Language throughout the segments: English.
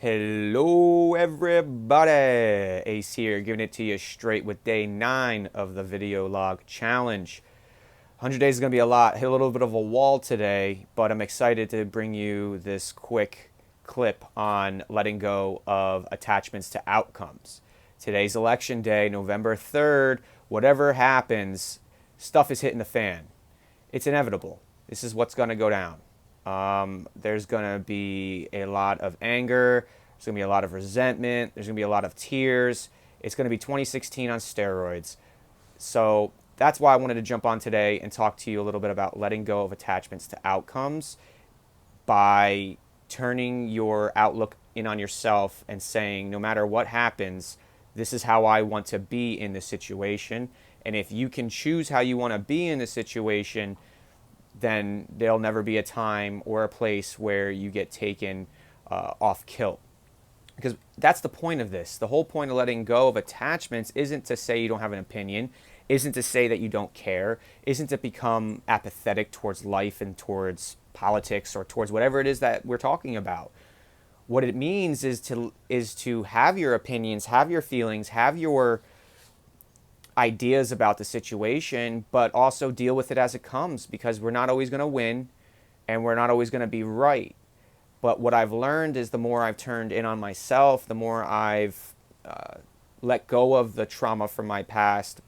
Hello everybody, Ace here, giving it to you straight with day 9 of the video log challenge. 100 days is going to be a lot, hit a little bit of a wall today, but I'm excited to bring you this quick clip on letting go of attachments to outcomes. Today's election day, November 3rd, whatever happens, stuff is hitting the fan. It's inevitable. This is what's going to go down. There's going to be a lot of anger. There's going to be a lot of resentment. There's going to be a lot of tears. It's going to be 2016 on steroids. So that's why I wanted to jump on today and talk to you a little bit about letting go of attachments to outcomes by turning your outlook in on yourself and saying, no matter what happens, this is how I want to be in this situation. And if you can choose how you want to be in the situation, then there'll never be a time or a place where you get taken off kilt. Because that's the point of this. The whole point of letting go of attachments isn't to say you don't have an opinion, isn't to say that you don't care, isn't to become apathetic towards life and towards politics or towards whatever it is that we're talking about. What it means is to have your opinions, have your feelings, have your ideas about the situation, but also deal with it as it comes, because we're not always going to win and we're not always going to be right. But what I've learned is the more I've turned in on myself, the more I've let go of the trauma from my past,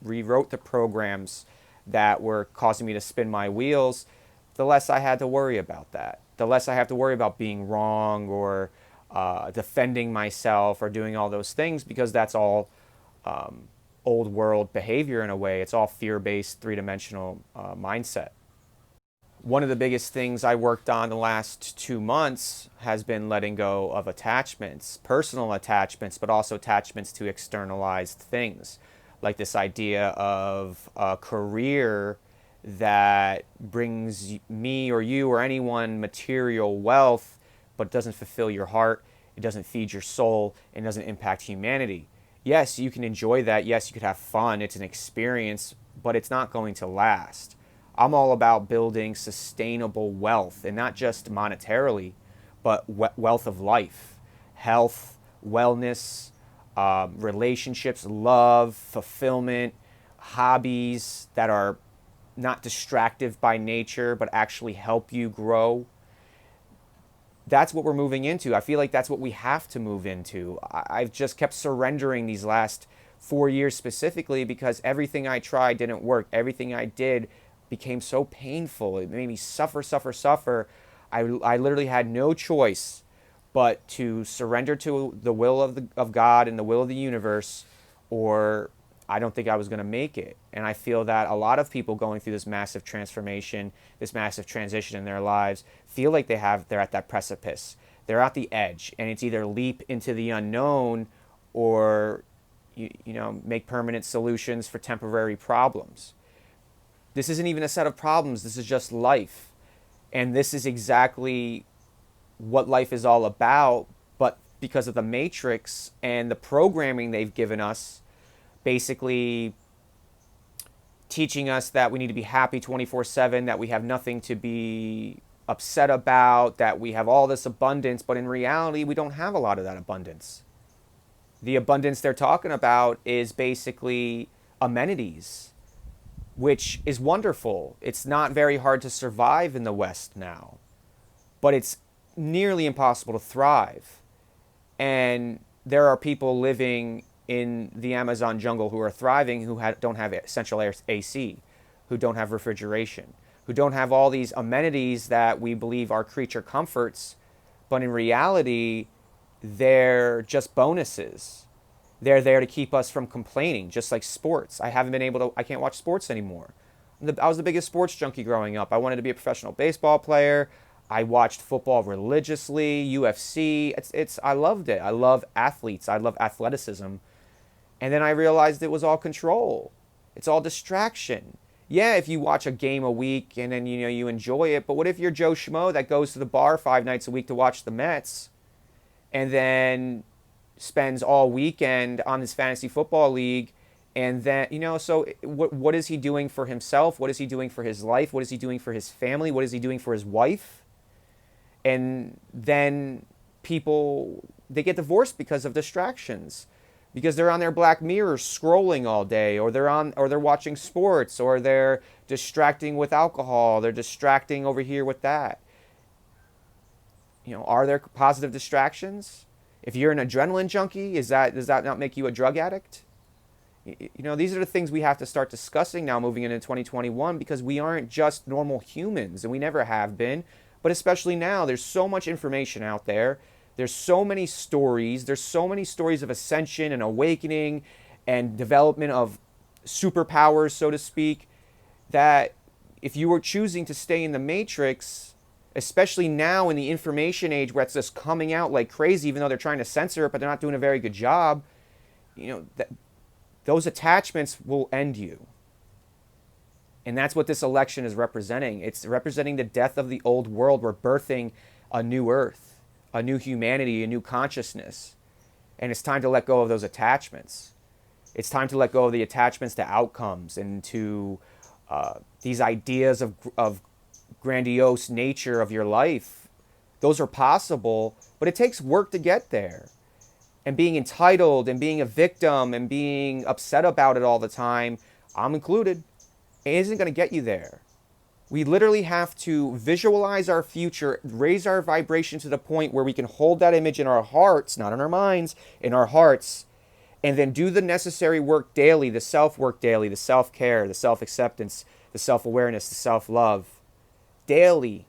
rewrote the programs that were causing me to spin my wheels, the less I had to worry about that. The less I have to worry about being wrong or defending myself or doing all those things, because that's all old world behavior in a way. It's all fear-based, three-dimensional mindset. One of the biggest things I worked on the last 2 months has been letting go of attachments, personal attachments, but also attachments to externalized things, like this idea of a career that brings me or you or anyone material wealth, but doesn't fulfill your heart, it doesn't feed your soul, and doesn't impact humanity. Yes, you can enjoy that. Yes, you could have fun. It's an experience, but it's not going to last. I'm all about building sustainable wealth, and not just monetarily, but wealth of life, health, wellness, relationships, love, fulfillment, hobbies that are not distractive by nature, but actually help you grow. That's what we're moving into. I feel like that's what we have to move into. I've just kept surrendering these last 4 years specifically because everything I tried didn't work. Everything I did became so painful. It made me suffer, suffer, suffer. I literally had no choice but to surrender to the will of God and the will of the universe, or I don't think I was going to make it. And I feel that a lot of people going through this massive transformation, this massive transition in their lives, feel like they're at that precipice. They're at the edge, and it's either leap into the unknown or make permanent solutions for temporary problems. This isn't even a set of problems. This is just life. And this is exactly what life is all about, but because of the matrix and the programming they've given us, basically teaching us that we need to be happy 24/7, that we have nothing to be upset about, that we have all this abundance, but in reality, we don't have a lot of that abundance. The abundance they're talking about is basically amenities, which is wonderful. It's not very hard to survive in the West now, but it's nearly impossible to thrive. And there are people living in the Amazon jungle who are thriving, who don't have central air AC, who don't have refrigeration, who don't have all these amenities that we believe are creature comforts, but in reality, they're just bonuses. They're there to keep us from complaining, just like sports. I can't watch sports anymore. I was the biggest sports junkie growing up. I wanted to be a professional baseball player. I watched football religiously, UFC. I loved it. I love athletes. I love athleticism. And then I realized it was all control. It's all distraction. Yeah, if you watch a game a week and then you enjoy it, but what if you're Joe Schmo that goes to the bar 5 nights a week to watch the Mets and then spends all weekend on his fantasy football league, and then so what is he doing for himself? What is he doing for his life? What is he doing for his family? What is he doing for his wife? And then people, they get divorced because of distractions, because they're on their Black Mirror scrolling all day, or they're watching sports, or they're distracting with alcohol, they're distracting over here with that. Are there positive distractions? If you're an adrenaline junkie, does that not make you a drug addict? These are the things we have to start discussing now moving into 2021, because we aren't just normal humans, and we never have been. But especially now, there's so much information out there. There's so many stories. There's so many stories of ascension and awakening and development of superpowers, so to speak, that if you were choosing to stay in the matrix, especially now in the information age where it's just coming out like crazy, even though they're trying to censor it, but they're not doing a very good job, those attachments will end you. And that's what this election is representing. It's representing the death of the old world. We're birthing a new earth, a new humanity, a new consciousness. And it's time to let go of those attachments. It's time to let go of the attachments to outcomes and to these ideas of grandiose nature of your life. Those are possible, but it takes work to get there. And being entitled and being a victim and being upset about it all the time, I'm included, it isn't going to get you there. We literally have to visualize our future, raise our vibration to the point where we can hold that image in our hearts, not in our minds, in our hearts, and then do the necessary work daily, the self-work daily, the self-care, the self-acceptance, the self-awareness, the self-love, daily,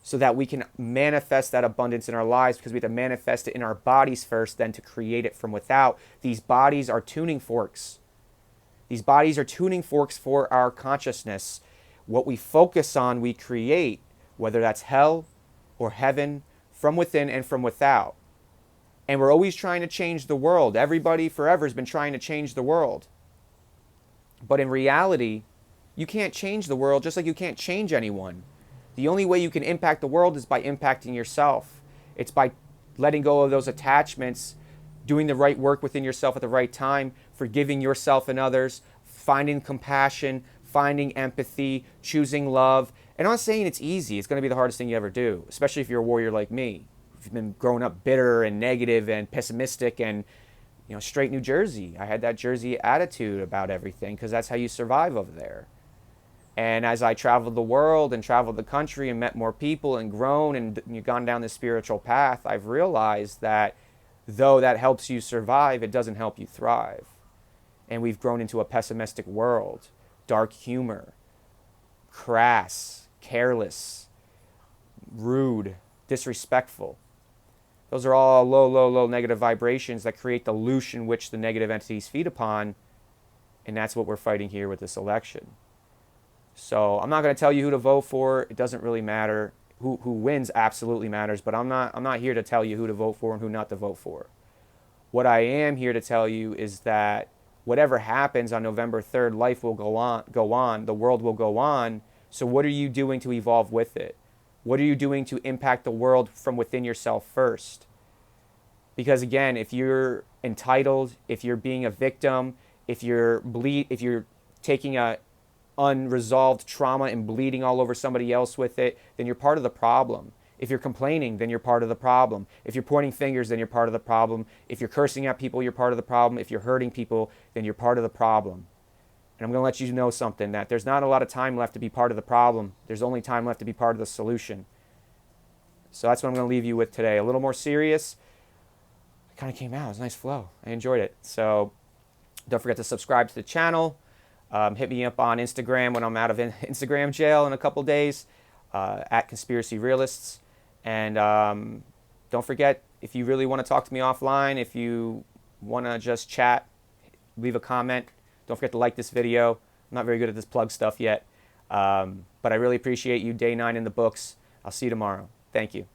so that we can manifest that abundance in our lives, because we have to manifest it in our bodies first, then to create it from without. These bodies are tuning forks. These bodies are tuning forks for our consciousness. What we focus on, we create, whether that's hell or heaven, from within and from without. And we're always trying to change the world. Everybody forever has been trying to change the world. But in reality, you can't change the world, just like you can't change anyone. The only way you can impact the world is by impacting yourself. It's by letting go of those attachments, doing the right work within yourself at the right time, forgiving yourself and others, finding compassion, finding empathy, choosing love. And I'm not saying it's easy. It's going to be the hardest thing you ever do, especially if you're a warrior like me. If you've been growing up bitter and negative and pessimistic and, straight New Jersey. I had that Jersey attitude about everything because that's how you survive over there. And as I traveled the world and traveled the country and met more people and grown and gone down this spiritual path, I've realized that though that helps you survive, it doesn't help you thrive. And we've grown into a pessimistic world, dark humor, crass, careless, rude, disrespectful. Those are all low, low, low negative vibrations that create the loosh in which the negative entities feed upon. And that's what we're fighting here with this election. So I'm not going to tell you who to vote for. It doesn't really matter. Who wins absolutely matters, but I'm not here to tell you who to vote for and who not to vote for. What I am here to tell you is that whatever happens on November 3rd, life will go on, the world will go on. So what are you doing to evolve with it? What are you doing to impact the world from within yourself first? Because again, if you're entitled, if you're being a victim, if you're taking a unresolved trauma and bleeding all over somebody else with it, then you're part of the problem. If you're complaining, then you're part of the problem. If you're pointing fingers, then you're part of the problem. If you're cursing at people, you're part of the problem. If you're hurting people, then you're part of the problem. And I'm going to let you know something, that there's not a lot of time left to be part of the problem. There's only time left to be part of the solution. So that's what I'm going to leave you with today. A little more serious. It kind of came out. It was a nice flow. I enjoyed it. So don't forget to subscribe to the channel. Hit me up on Instagram when I'm out of Instagram jail in a couple days, at Conspiracy Realists. And don't forget, if you really want to talk to me offline, if you want to just chat, leave a comment. Don't forget to like this video. I'm not very good at this plug stuff yet. But I really appreciate you. Day 9 in the books. I'll see you tomorrow. Thank you.